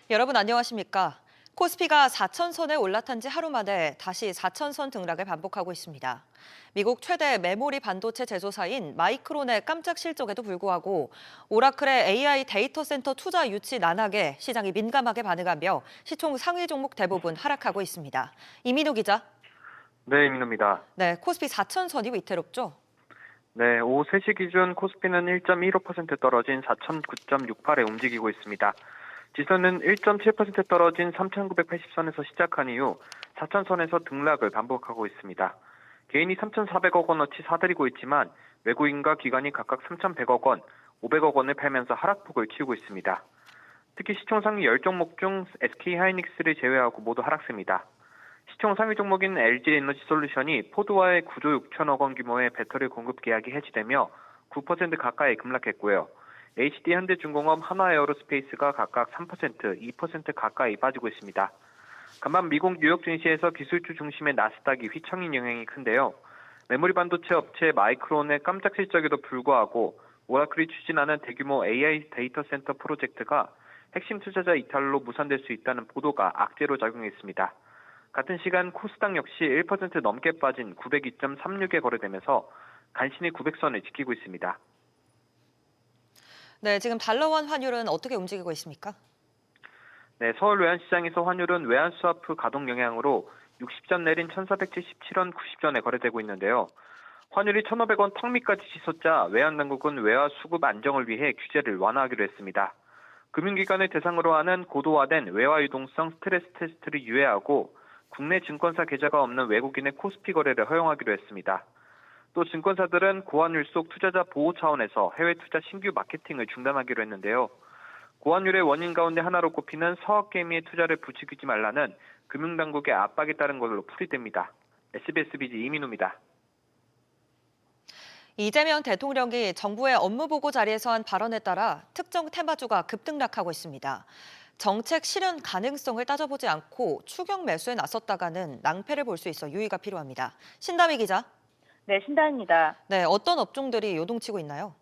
여러분 안녕하십니까? 코스피가 4천선에 올라탄 지 하루 만에 다시 4천선 등락을 반복하고 있습니다. 미국 최대 메모리 반도체 제조사인 마이크론의 깜짝 실적에도 불구하고 오라클의 AI 데이터 센터 투자 유치 난학에 시장이 민감하게 반응하며 시총 상위 종목 대부분 하락하고 있습니다. 이민우 기자. 네, 임인우입니다. 네, 코스피 4천선이 위태롭죠? 네, 오후 3시 기준 코스피는 1.15% 떨어진 4,009.68에 움직이고 있습니다. 지수는 1.7% 떨어진 3,980선에서 시작한 이후 4,000선에서 등락을 반복하고 있습니다. 개인이 3,400억 원어치 사들이고 있지만 외국인과 기관이 각각 3,100억 원, 500억 원을 팔면서 하락폭을 키우고 있습니다. 특히 시총 상위 10종목 중 SK하이닉스를 제외하고 모두 하락세입니다. 시총 상위 종목인 LG에너지솔루션이 포드와의 9조 6천억 원 규모의 배터리 공급 계약이 해지되며 9% 가까이 급락했고요. HD현대중공업, 한화에어로스페이스가 각각 3%, 2% 가까이 빠지고 있습니다. 간만 미국 뉴욕 증시에서 기술주 중심의 나스닥이 휘청인 영향이 큰데요. 메모리 반도체 업체 마이크론의 깜짝 실적에도 불구하고 오라클이 추진하는 대규모 AI 데이터 센터 프로젝트가 핵심 투자자 이탈로 무산될 수 있다는 보도가 악재로 작용했습니다. 같은 시간 코스닥 역시 1% 넘게 빠진 902.36에 거래되면서 간신히 900선을 지키고 있습니다. 네, 지금 달러원 환율은 어떻게 움직이고 있습니까? 네, 서울 외환시장에서 환율은 외환스와프 가동 영향으로 60전 내린 1,477원 90전에 거래되고 있는데요. 환율이 1,500원 턱 밑까지 치솟자 외환당국은 외화 수급 안정을 위해 규제를 완화하기로 했습니다. 금융기관을 대상으로 하는 고도화된 외화 유동성 스트레스 테스트를 유예하고 국내 증권사 계좌가 없는 외국인의 코스피 거래를 허용하기로 했습니다. 또 증권사들은 고환율 속 투자자 보호 차원에서 해외 투자 신규 마케팅을 중단하기로 했는데요. 고환율의 원인 가운데 하나로 꼽히는 서학개미의 투자를 부추기지 말라는 금융당국의 압박에 따른 걸로 풀이됩니다. SBS 비즈 이민우입니다. 이재명 대통령이 정부의 업무보고 자리에서 한 발언에 따라 특정 테마주가 급등락하고 있습니다. 정책 실현 가능성을 따져보지 않고 추격 매수에 나섰다가는 낭패를 볼 수 있어 유의가 필요합니다. 신다미 기자. 네, 신다입니다. 네, 어떤 업종들이 요동치고 있나요?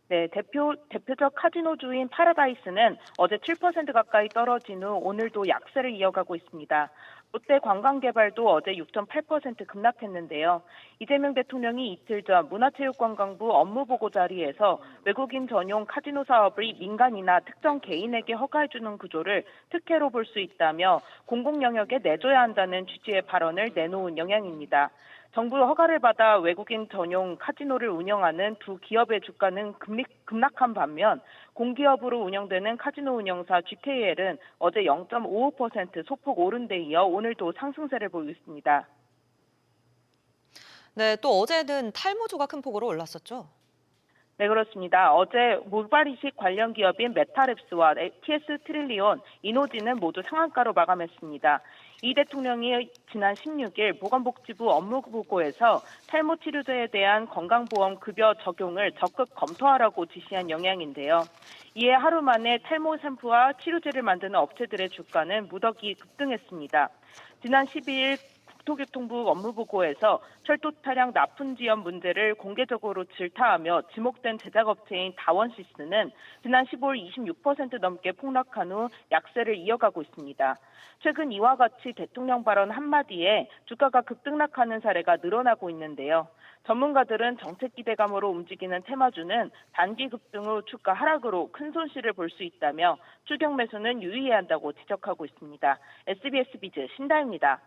네, 대표적 카지노주인 파라다이스는 어제 7% 가까이 떨어진 후 오늘도 약세를 이어가고 있습니다. 롯데 관광개발도 어제 6.8% 급락했는데요. 이재명 대통령이 이틀 전 문화체육관광부 업무보고 자리에서 외국인 전용 카지노 사업을 민간이나 특정 개인에게 허가해주는 구조를 특혜로 볼 수 있다며 공공 영역에 내줘야 한다는 취지의 발언을 내놓은 영향입니다. 정부 허가를 받아 외국인 전용 카지노를 운영하는 두 기업의 주가는 급락한 반면 공기업으로 운영되는 카지노 운영사 GKL은 어제 0.55% 소폭 오른 데 이어 오늘도 상승세를 보이고 있습니다. 네, 또 어제는 탈모주가 큰 폭으로 올랐었죠. 네, 그렇습니다. 어제 모발이식 관련 기업인 메타랩스와 TS 트릴리온, 이노지는 모두 상한가로 마감했습니다. 이 대통령이 지난 16일 보건복지부 업무보고에서 탈모 치료제에 대한 건강보험 급여 적용을 적극 검토하라고 지시한 영향인데요. 이에 하루 만에 탈모 샴푸와 치료제를 만드는 업체들의 주가는 무더기 급등했습니다. 지난 12일 국토교통부 업무보고에서 철도 차량 납품 지연 문제를 공개적으로 질타하며 지목된 제작업체인 다원시스는 지난 15일 26% 넘게 폭락한 후 약세를 이어가고 있습니다. 최근 이와 같이 대통령 발언 한마디에 주가가 급등락하는 사례가 늘어나고 있는데요. 전문가들은 정책 기대감으로 움직이는 테마주는 단기 급등 후 주가 하락으로 큰 손실을 볼 수 있다며 추격 매수는 유의해야 한다고 지적하고 있습니다. SBS 비즈 신다입니다.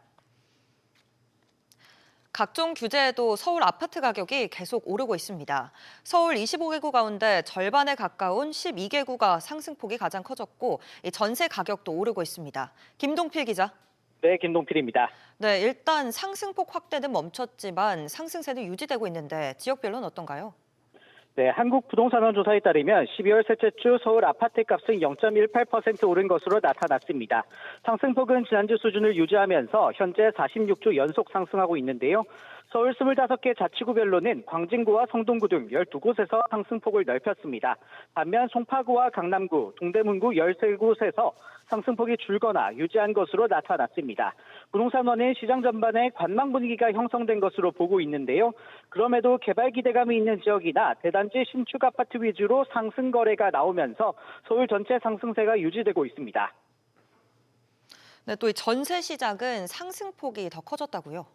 각종 규제에도 서울 아파트 가격이 계속 오르고 있습니다. 서울 25개구 가운데 절반에 가까운 12개구가 상승폭이 가장 커졌고 전세 가격도 오르고 있습니다. 김동필 기자. 네, 김동필입니다. 네, 일단 상승폭 확대는 멈췄지만 상승세는 유지되고 있는데 지역별로는 어떤가요? 네, 한국부동산원조사에 따르면 12월 셋째 주 서울 아파트 값은 0.18% 오른 것으로 나타났습니다. 상승폭은 지난주 수준을 유지하면서 현재 46주 연속 상승하고 있는데요. 서울 25개 자치구별로는 광진구와 성동구 등 12곳에서 상승폭을 넓혔습니다. 반면 송파구와 강남구, 동대문구 13곳에서 상승폭이 줄거나 유지한 것으로 나타났습니다. 부동산원은 시장 전반에 관망 분위기가 형성된 것으로 보고 있는데요. 그럼에도 개발 기대감이 있는 지역이나 대단지 신축 아파트 위주로 상승 거래가 나오면서 서울 전체 상승세가 유지되고 있습니다. 네, 또 이 전세 시장은 상승폭이 더 커졌다고요?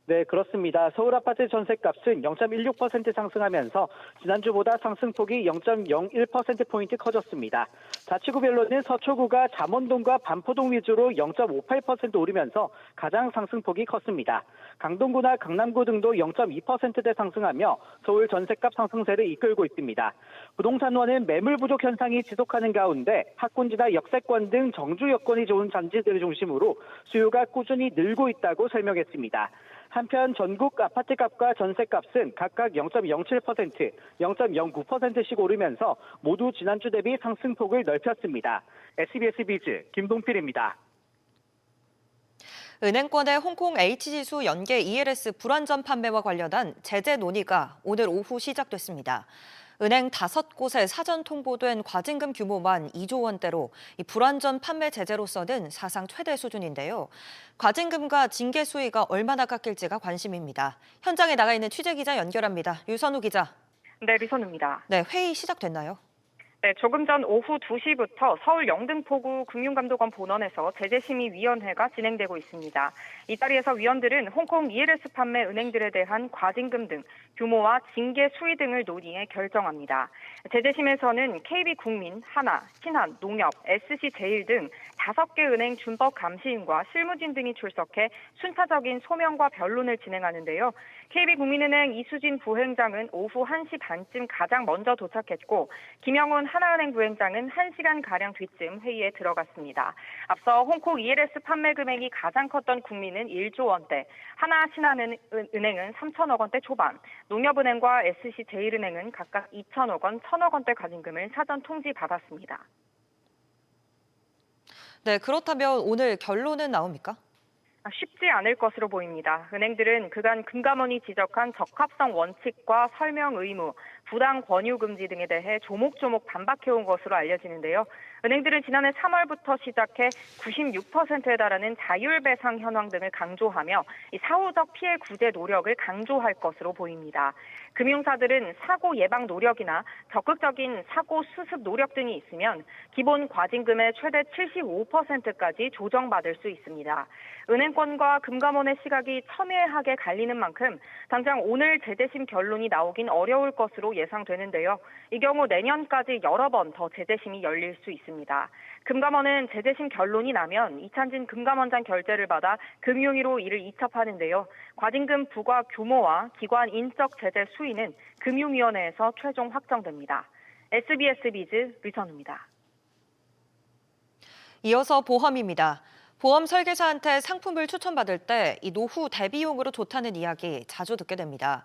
네, 그렇습니다. 서울 아파트 전셋값은 0.16% 상승하면서 지난주보다 상승폭이 0.01%포인트 커졌습니다. 자치구별로는 서초구가 잠원동과 반포동 위주로 0.58% 오르면서 가장 상승폭이 컸습니다. 강동구나 강남구 등도 0.2%대 상승하며 서울 전셋값 상승세를 이끌고 있습니다. 부동산원은 매물 부족 현상이 지속하는 가운데 학군지나 역세권 등 정주 여건이 좋은 단지들을 중심으로 수요가 꾸준히 늘고 있다고 설명했습니다. 한편 전국 아파트값과 전셋값은 각각 0.07%, 0.09%씩 오르면서 모두 지난주 대비 상승폭을 넓혔습니다. SBS 비즈 김동필입니다. 은행권의 홍콩 H지수 연계 ELS 불안전 판매와 관련한 제재 논의가 오늘 오후 시작됐습니다. 은행 5곳에 사전 통보된 과징금 규모만 2조 원대로 이 불안전 판매 제재로서는 사상 최대 수준인데요. 과징금과 징계 수위가 얼마나 깎일지가 관심입니다. 현장에 나가 있는 취재기자 연결합니다. 유선우 기자. 네, 리선우입니다. 네, 회의 시작됐나요? 네, 조금 전 오후 2시부터 서울 영등포구 금융감독원 본원에서 제재심의위원회가 진행되고 있습니다. 이 자리에서 위원들은 홍콩 ELS 판매 은행들에 대한 과징금 등 규모와 징계 수위 등을 논의해 결정합니다. 제재심에서는 KB국민, 하나, 신한, 농협, SC제일 등 5개 은행 준법 감시인과 실무진 등이 출석해 순차적인 소명과 변론을 진행하는데요. KB국민은행 이수진 부행장은 오후 1시 반쯤 가장 먼저 도착했고 김영훈 하나은행 부행장은 1시간가량 뒤쯤 회의에 들어갔습니다. 앞서 홍콩 ELS 판매 금액이 가장 컸던 국민은 1조 원대, 하나 신한은행은 3천억 원대 초반, 농협은행과 SC제일은행은 각각 2천억 원, 1천억 원대 과징금을 사전 통지받았습니다. 네, 그렇다면 오늘 결론은 나옵니까? 쉽지 않을 것으로 보입니다. 은행들은 그간 금감원이 지적한 적합성 원칙과 설명 의무, 부당 권유 금지 등에 대해 조목조목 반박해온 것으로 알려지는데요. 은행들은 지난해 3월부터 시작해 96%에 달하는 자율배상 현황 등을 강조하며 이 사후적 피해 구제 노력을 강조할 것으로 보입니다. 금융사들은 사고 예방 노력이나 적극적인 사고 수습 노력 등이 있으면 기본 과징금의 최대 75%까지 조정받을 수 있습니다. 은행권과 금감원의 시각이 첨예하게 갈리는 만큼 당장 오늘 제재심 결론이 나오긴 어려울 것으로 예상되는데요. 이 경우 내년까지 여러 번 더 제재심이 열릴 수 있습니다. 금감원은 제재심 결론이 나면 이찬진 금감원장 결재를 받아 금융위로 이를 이첩하는데요. 과징금 부과 규모와 기관 인적 제재 수위는 금융위원회에서 최종 확정됩니다. SBS 비즈 류선우입니다. 이어서 보험입니다. 보험 설계사한테 상품을 추천받을 때 이 노후 대비용으로 좋다는 이야기 자주 듣게 됩니다.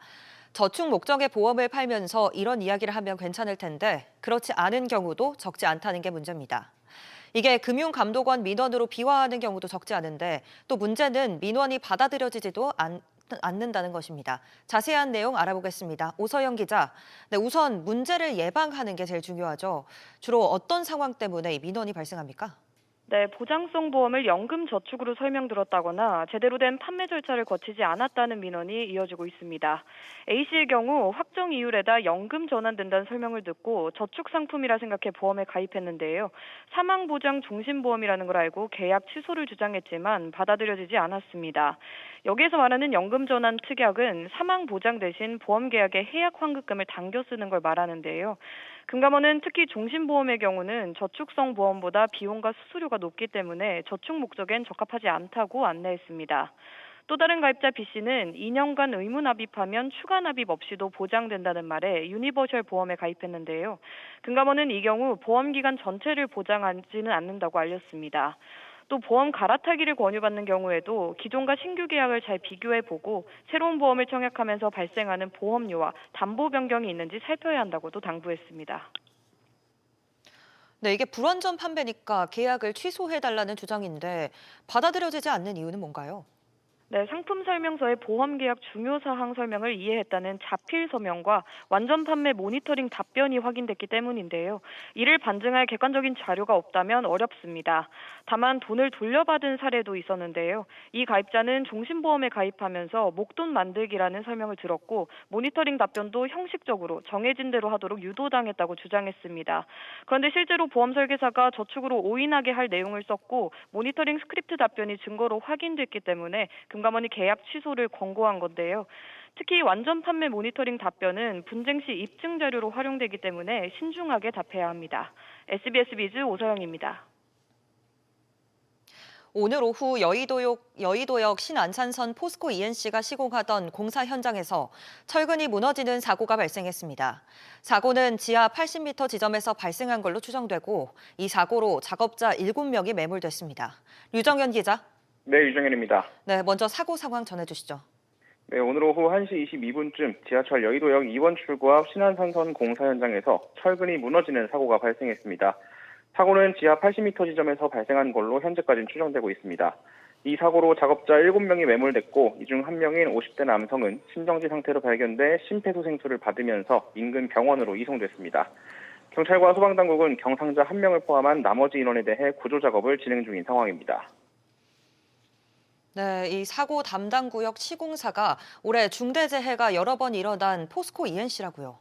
저축 목적의 보험을 팔면서 이런 이야기를 하면 괜찮을 텐데 그렇지 않은 경우도 적지 않다는 게 문제입니다. 이게 금융감독원 민원으로 비화하는 경우도 적지 않은데 또 문제는 민원이 받아들여지지도 않는다는 것입니다. 자세한 내용 알아보겠습니다. 오서영 기자. 네, 우선 문제를 예방하는 게 제일 중요하죠. 주로 어떤 상황 때문에 이 민원이 발생합니까? 네, 보장성 보험을 연금 저축으로 설명들었다거나 제대로 된 판매 절차를 거치지 않았다는 민원이 이어지고 있습니다. A씨의 경우 확정 이율에다 연금 전환된다는 설명을 듣고 저축 상품이라 생각해 보험에 가입했는데요. 사망보장 종신보험이라는 걸 알고 계약 취소를 주장했지만 받아들여지지 않았습니다. 여기에서 말하는 연금 전환 특약은 사망보장 대신 보험계약의 해약 환급금을 당겨 쓰는 걸 말하는데요. 금감원은 특히 종신보험의 경우는 저축성 보험보다 비용과 수수료가 높기 때문에 저축 목적엔 적합하지 않다고 안내했습니다. 또 다른 가입자 B씨는 2년간 의무 납입하면 추가 납입 없이도 보장된다는 말에 유니버셜 보험에 가입했는데요. 금감원은 이 경우 보험기간 전체를 보장하지는 않는다고 알렸습니다. 또 보험 갈아타기를 권유받는 경우에도 기존과 신규 계약을 잘 비교해보고 새로운 보험을 청약하면서 발생하는 보험료와 담보 변경이 있는지 살펴야 한다고도 당부했습니다. 네, 이게 불완전 판매니까 계약을 취소해달라는 주장인데 받아들여지지 않는 이유는 뭔가요? 네, 상품 설명서의 보험 계약 중요 사항 설명을 이해했다는 자필 서명과 완전 판매 모니터링 답변이 확인됐기 때문인데요. 이를 반증할 객관적인 자료가 없다면 어렵습니다. 다만 돈을 돌려받은 사례도 있었는데요. 이 가입자는 종신보험에 가입하면서 목돈 만들기라는 설명을 들었고 모니터링 답변도 형식적으로 정해진 대로 하도록 유도당했다고 주장했습니다. 그런데 실제로 보험 설계사가 저축으로 오인하게 할 내용을 썼고 모니터링 스크립트 답변이 증거로 확인됐기 때문에 금감원이 계약 취소를 권고한 건데요. 특히 완전 판매 모니터링 답변은 분쟁 시 입증 자료로 활용되기 때문에 신중하게 답해야 합니다. SBS 비즈 오서영입니다. 오늘 오후 여의도역 신안산선 포스코 ENC가 시공하던 공사 현장에서 철근이 무너지는 사고가 발생했습니다. 사고는 지하 80m 지점에서 발생한 걸로 추정되고 이 사고로 작업자 7명이 매몰됐습니다. 류정현 기자. 네, 유정현입니다. 네, 먼저 사고 상황 전해주시죠. 네, 오늘 오후 1시 22분쯤 지하철 여의도역 2번 출구 앞 신안산선 공사 현장에서 철근이 무너지는 사고가 발생했습니다. 사고는 지하 80m 지점에서 발생한 걸로 현재까지는 추정되고 있습니다. 이 사고로 작업자 7명이 매몰됐고 이 중 1명인 50대 남성은 심정지 상태로 발견돼 심폐소생술을 받으면서 인근 병원으로 이송됐습니다. 경찰과 소방당국은 경상자 1명을 포함한 나머지 인원에 대해 구조 작업을 진행 중인 상황입니다. 네, 이 사고 담당 구역 시공사가 올해 중대재해가 여러 번 일어난 포스코 ENC라고요.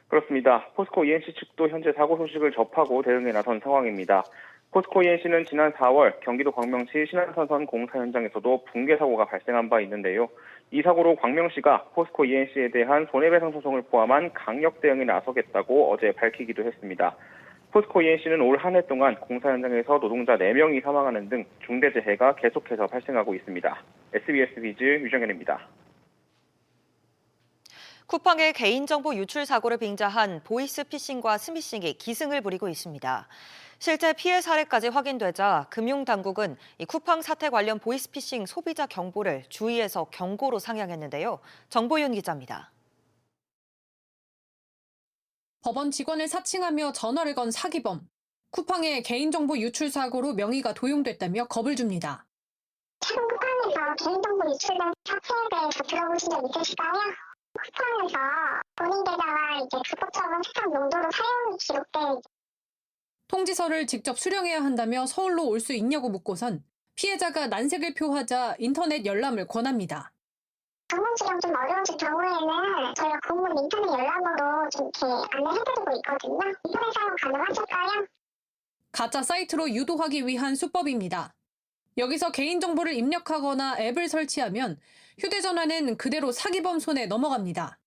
그렇습니다. 포스코 ENC 측도 현재 사고 소식을 접하고 대응에 나선 상황입니다. 포스코 ENC는 지난 4월 경기도 광명시 신안산선 공사 현장에서도 붕괴 사고가 발생한 바 있는데요. 이 사고로 광명시가 포스코 ENC에 대한 손해배상 소송을 포함한 강력 대응에 나서겠다고 어제 밝히기도 했습니다. 포스코 ENC는 올 한 해 동안 공사 현장에서 노동자 4명이 사망하는 등 중대재해가 계속해서 발생하고 있습니다. SBS 비즈 유정현입니다. 쿠팡의 개인정보 유출 사고를 빙자한 보이스피싱과 스미싱이 기승을 부리고 있습니다. 실제 피해 사례까지 확인되자 금융당국은 이 쿠팡 사태 관련 보이스피싱 소비자 경보를 주의해서 경고로 상향했는데요. 정보윤 기자입니다. 법원 직원을 사칭하며 전화를 건 사기범. 쿠팡의 개인정보 유출 사고로 명의가 도용됐다며 겁을 줍니다. 최근 쿠팡에서 개인정보 유출된 사태에 대해서 들어보신 적 있으실까요? 쿠팡에서 본인 계좌와 불법적인 세탁 용도로 사용이 기록된 통지서를 직접 수령해야 한다며 서울로 올 수 있냐고 묻고선 피해자가 난색을 표하자 인터넷 열람을 권합니다. 방문 지령 좀 어려우실 경우에는 저희가 공문 인터넷 열람으로 좀 이렇게 안내해드리고 있거든요. 인터넷 사용 가능하실까요? 가짜 사이트로 유도하기 위한 수법입니다. 여기서 개인정보를 입력하거나 앱을 설치하면 휴대전화는 그대로 사기범 손에 넘어갑니다.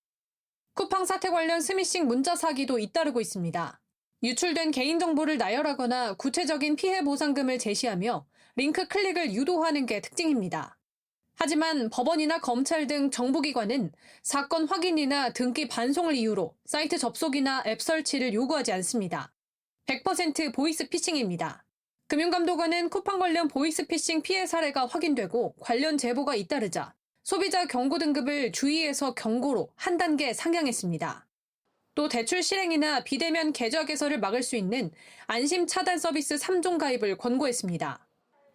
쿠팡 사태 관련 스미싱 문자 사기도 잇따르고 있습니다. 유출된 개인정보를 나열하거나 구체적인 피해 보상금을 제시하며 링크 클릭을 유도하는 게 특징입니다. 하지만 법원이나 검찰 등 정부기관은 사건 확인이나 등기 반송을 이유로 사이트 접속이나 앱 설치를 요구하지 않습니다. 100% 보이스피싱입니다. 금융감독원은 쿠팡 관련 보이스피싱 피해 사례가 확인되고 관련 제보가 잇따르자 소비자 경고 등급을 주의해서 경고로 한 단계 상향했습니다. 또 대출 실행이나 비대면 계좌 개설을 막을 수 있는 안심 차단 서비스 3종 가입을 권고했습니다.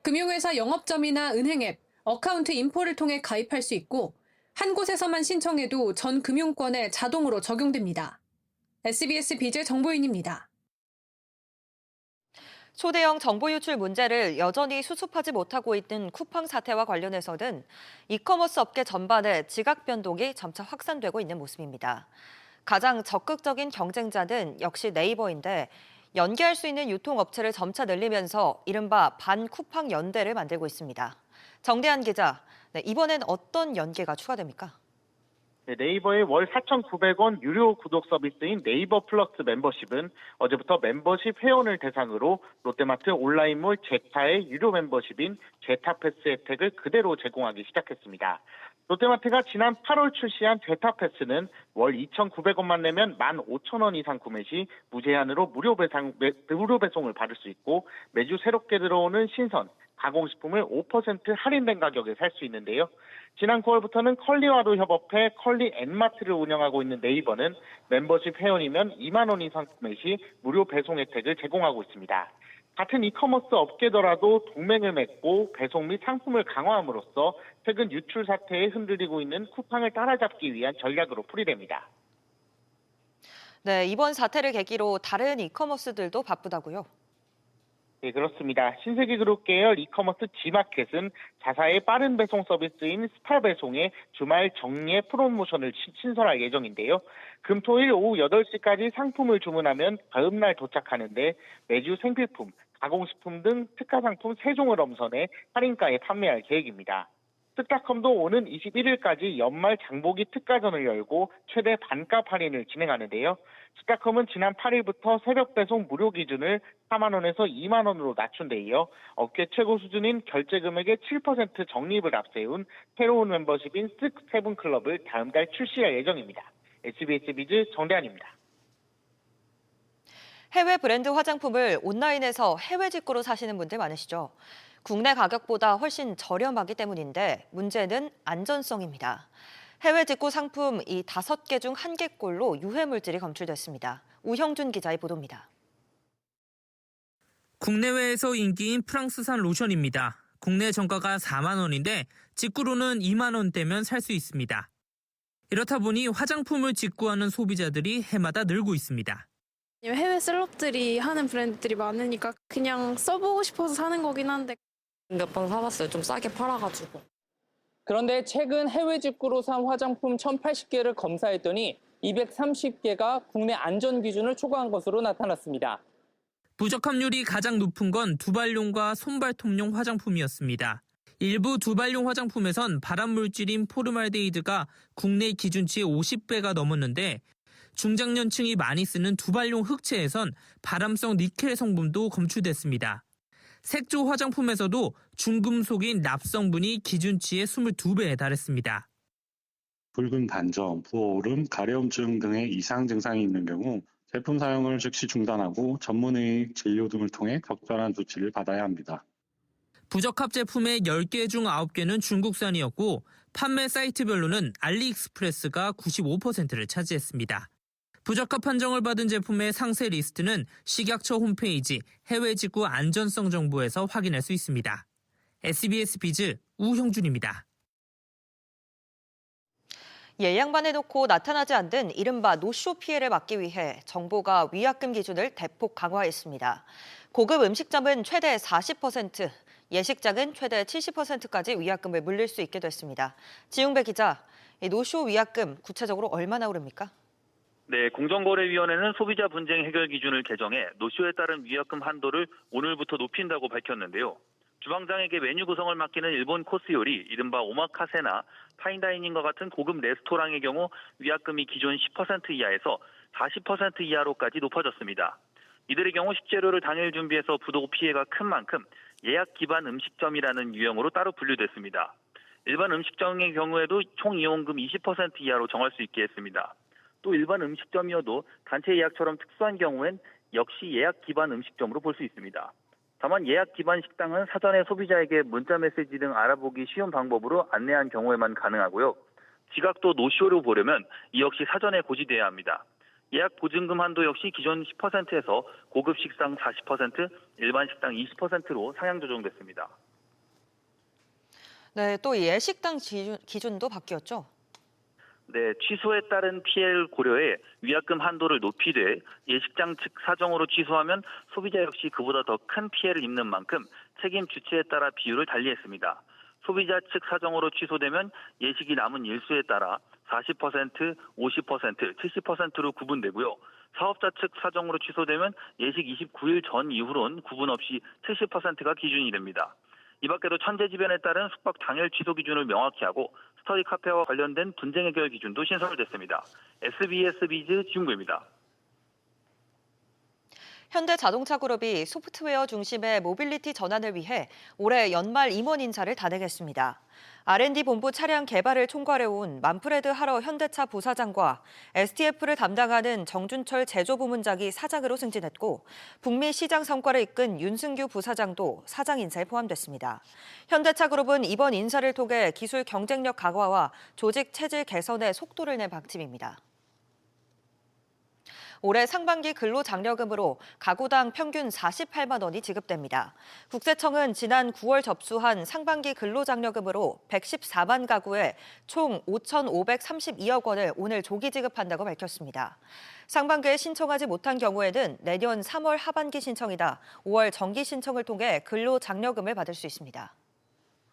금융회사 영업점이나 은행 앱, 어카운트 인포를 통해 가입할 수 있고 한 곳에서만 신청해도 전 금융권에 자동으로 적용됩니다. SBS 비즈 정보윤입니다. 초대형 정보 유출 문제를 여전히 수습하지 못하고 있는 쿠팡 사태와 관련해서는 이커머스 업계 전반에 지각 변동이 점차 확산되고 있는 모습입니다. 가장 적극적인 경쟁자는 역시 네이버인데 연계할 수 있는 유통업체를 점차 늘리면서 이른바 반쿠팡 연대를 만들고 있습니다. 정대한 기자, 이번엔 어떤 연계가 추가됩니까? 네이버의 월 4,900원 유료 구독 서비스인 네이버 플러스 멤버십은 어제부터 멤버십 회원을 대상으로 롯데마트 온라인몰 제타의 유료 멤버십인 제타패스 혜택을 그대로 제공하기 시작했습니다. 롯데마트가 지난 8월 출시한 제타패스는 월 2,900원만 내면 15,000원 이상 구매 시 무제한으로 무료 배송을 받을 수 있고 매주 새롭게 들어오는 신선, 가공식품을 5% 할인된 가격에 살 수 있는데요. 지난 9월부터는 컬리와도 협업해 컬리 앤마트를 운영하고 있는 네이버는 멤버십 회원이면 2만 원 이상 구매 시 무료 배송 혜택을 제공하고 있습니다. 같은 이커머스 업계더라도 동맹을 맺고 배송 및 상품을 강화함으로써 최근 유출 사태에 흔들리고 있는 쿠팡을 따라잡기 위한 전략으로 풀이됩니다. 네, 이번 사태를 계기로 다른 이커머스들도 바쁘다고요? 네, 그렇습니다. 신세계그룹 계열 이커머스 G마켓은 자사의 빠른 배송 서비스인 스타배송의 주말 정리의 프로모션을 신설할 예정인데요. 금, 토, 일 오후 8시까지 상품을 주문하면 다음 날 도착하는데 매주 생필품, 가공식품 등 특가 상품 3종을 엄선해 할인가에 판매할 계획입니다. 스타컴도 오는 21일까지 연말 장보기 특가전을 열고 최대 반값 할인을 진행하는데요. 스타컴은 지난 8일부터 새벽 배송 무료 기준을 4만 원에서 2만 원으로 낮춘 데 이어 업계 최고 수준인 결제 금액의 7% 적립을 앞세운 새로운 멤버십인 쓱7 클럽을 다음 달 출시할 예정입니다. SBS 비즈 정대한입니다. 해외 브랜드 화장품을 온라인에서 해외 직구로 사시는 분들 많으시죠? 국내 가격보다 훨씬 저렴하기 때문인데 문제는 안전성입니다. 해외 직구 상품 이 5개 중 1개꼴로 유해 물질이 검출됐습니다. 우형준 기자의 보도입니다. 국내외에서 인기인 프랑스산 로션입니다. 국내 정가가 4만 원인데 직구로는 2만 원대면 살 수 있습니다. 이렇다 보니 화장품을 직구하는 소비자들이 해마다 늘고 있습니다. 해외 셀럽들이 하는 브랜드들이 많으니까 그냥 써보고 싶어서 사는 거긴 한데 몇 번 사봤어요. 좀 싸게 팔아가지고. 그런데 최근 해외 직구로 산 화장품 1,080개를 검사했더니 230개가 국내 안전 기준을 초과한 것으로 나타났습니다. 부적합률이 가장 높은 건 두발용과 손발톱용 화장품이었습니다. 일부 두발용 화장품에선 발암물질인 포르말데히드가 국내 기준치의 50배가 넘었는데 중장년층이 많이 쓰는 두발용 흑채에선 발암성 니켈 성분도 검출됐습니다. 색조 화장품에서도 중금속인 납 성분이 기준치의 22배에 달했습니다. 붉은 반점, 부어오름, 가려움증 등의 이상 증상이 있는 경우 제품 사용을 즉시 중단하고 전문의 진료 등을 통해 적절한 조치를 받아야 합니다. 부적합 제품의 10개 중 9개는 중국산이었고 판매 사이트별로는 알리익스프레스가 95%를 차지했습니다. 부적합 판정을 받은 제품의 상세 리스트는 식약처 홈페이지 해외 직구 안전성 정보에서 확인할 수 있습니다. SBS 비즈 우형준입니다. 예약만 해놓고 나타나지 않는 이른바 노쇼 피해를 막기 위해 정부가 위약금 기준을 대폭 강화했습니다. 고급 음식점은 최대 40%, 예식장은 최대 70%까지 위약금을 물릴 수 있게 됐습니다. 지웅배 기자, 노쇼 위약금 구체적으로 얼마나 오릅니까? 네, 공정거래위원회는 소비자 분쟁 해결 기준을 개정해 노쇼에 따른 위약금 한도를 오늘부터 높인다고 밝혔는데요. 주방장에게 메뉴 구성을 맡기는 일본 코스 요리, 이른바 오마카세나 파인다이닝과 같은 고급 레스토랑의 경우 위약금이 기존 10% 이하에서 40% 이하로까지 높아졌습니다. 이들의 경우 식재료를 당일 준비해서 부도 피해가 큰 만큼 예약 기반 음식점이라는 유형으로 따로 분류됐습니다. 일반 음식점의 경우에도 총 이용금 20% 이하로 정할 수 있게 했습니다. 또 일반 음식점이어도 단체 예약처럼 특수한 경우엔 역시 예약 기반 음식점으로 볼 수 있습니다. 다만 예약 기반 식당은 사전에 소비자에게 문자 메시지 등 알아보기 쉬운 방법으로 안내한 경우에만 가능하고요. 지각도 노쇼로 보려면 이 역시 사전에 고지돼야 합니다. 예약 보증금 한도 역시 기존 10%에서 고급 식당 40%, 일반 식당 20%로 상향 조정됐습니다. 네, 또 예식당 기준도 바뀌었죠? 네, 취소에 따른 피해를 고려해 위약금 한도를 높이되 예식장 측 사정으로 취소하면 소비자 역시 그보다 더 큰 피해를 입는 만큼 책임 주체에 따라 비율을 달리했습니다. 소비자 측 사정으로 취소되면 예식이 남은 일수에 따라 40%, 50%, 70%로 구분되고요. 사업자 측 사정으로 취소되면 예식 29일 전 이후론 구분 없이 70%가 기준이 됩니다. 이 밖에도 천재지변에 따른 숙박 당일 취소 기준을 명확히 하고 스터디 카페와 관련된 분쟁 해결 기준도 신설됐습니다. SBS 비즈 지웅구입니다. 현대자동차그룹이 소프트웨어 중심의 모빌리티 전환을 위해 올해 연말 임원 인사를 단행했습니다. R&D 본부 차량 개발을 총괄해온 만프레드 하러 현대차 부사장과 STF를 담당하는 정준철 제조부문장이 사장으로 승진했고 북미 시장 성과를 이끈 윤승규 부사장도 사장 인사에 포함됐습니다. 현대차그룹은 이번 인사를 통해 기술 경쟁력 강화와 조직 체질 개선에 속도를 낸 방침입니다. 올해 상반기 근로장려금으로 가구당 평균 48만 원이 지급됩니다. 국세청은 지난 9월 접수한 상반기 근로장려금으로 114만 가구에 총 5,532억 원을 오늘 조기 지급한다고 밝혔습니다. 상반기에 신청하지 못한 경우에는 내년 3월 하반기 신청이다 5월 정기 신청을 통해 근로장려금을 받을 수 있습니다.